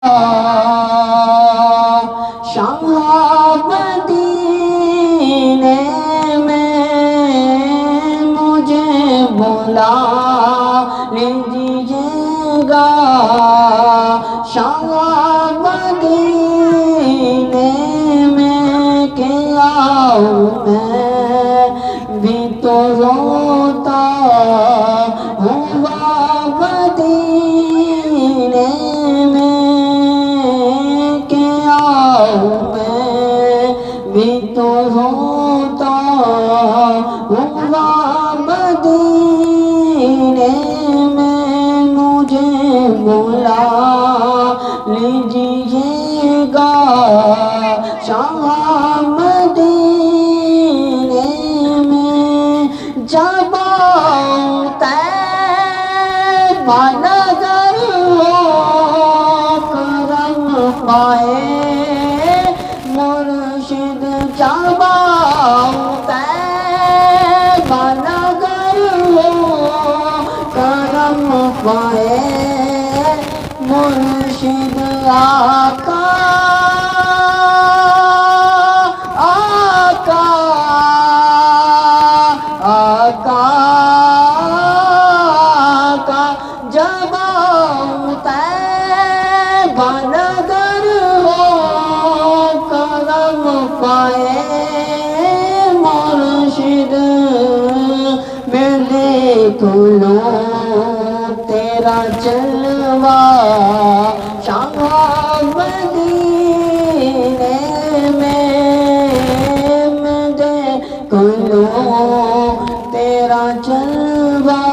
شاہ مدینے میں مجھے بلا لیجیے گا، شاہ مدینے میں کہ آؤں میں بھی تو روتا ہوں مدینے بھی تو ہوتا ہوں مدینے میں مجھے بلا لیجیے گا، شاہ مدینے میں جب طیبہ نظر ہو کرم پائے مرشد، جب طیبہ نظر ہو کرم پائے مرشد، آقا آقا آقا آقا، جب طیبہ نظر ہو کرم پائے مرشد، میں دیکھ لوں تیرا جلوہ شاہ مدینے میں دیکھ لوں تیرا جلوہ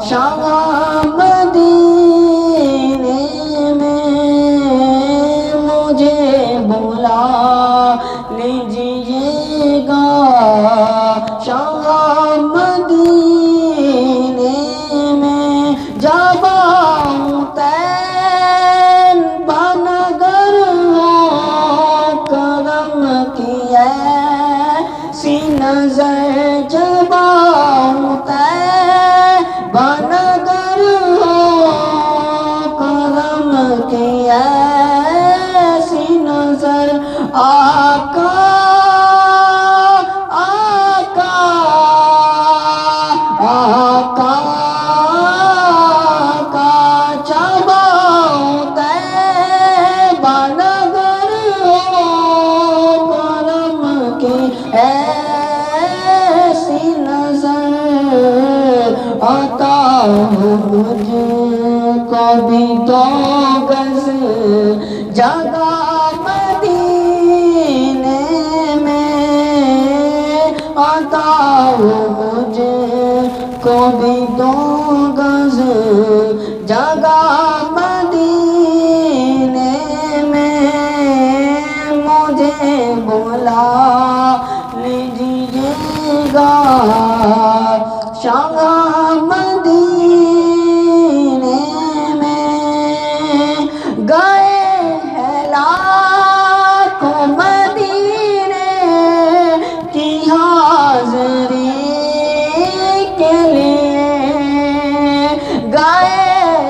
شاہ مدینے میں مجھے بلا لیجیے گا، شاہ مدینے میں جب طیبہ نظر ہو کرم کی ایسی نظر، جب طیبہ نظر ہو کرم کی ایسی نظر، آقا آقا آقا آقا، جب طیبہ نظر ہو کرم کی ایسی نظر، عطا ہو مجھ کو بھی دو گز جگہ مدینے میں، عطا ہو مجھ کو بھی دو گز جگہ مدینے میں، مجھے بلا لیجیے گا، شاہ مدینے میں گئے ہیں لاکھوں مدینے کی حاضری کے لیے، گئے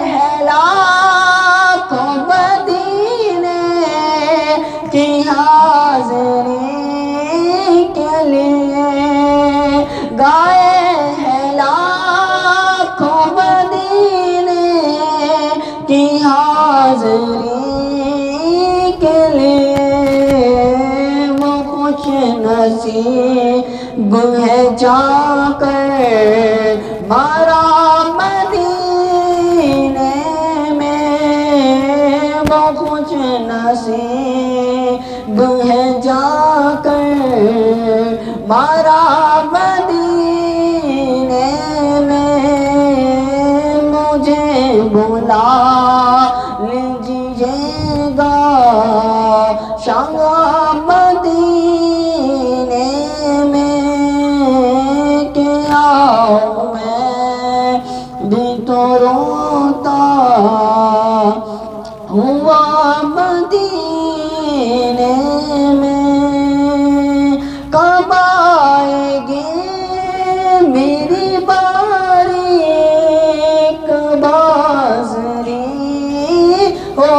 ہیں لاکھوں مدینے کی حاضری کے لیے، گئے ہیں لاکھوں مدینے کی حاضری کے لیے، وہ خوش نصیب ہے جا کر مارا مدینے میں، وہ خوش نصیب ہے جا کر مارا مدینے میں، مجھے بلا لیجیے گا، شاہ مدینے میں کہ آؤں میں بھی تو روتا ہوا مدینے میں، کب آئے گی میری باری، کب حاضری ہو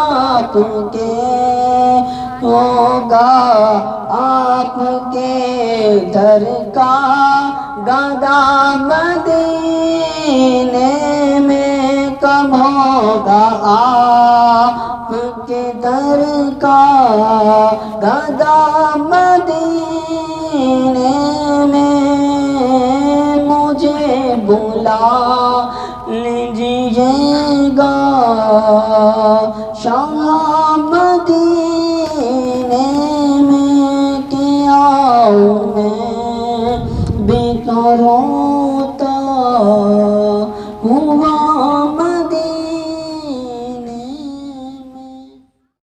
آپ کے ہوگا آپ کے در کا گدا مدینے میں کب ہوگا آپ کے در کا گدا مدینے میں مجھے بلا لیجیے گا شاہ مدینے میں کہ آؤں میں بھی کروں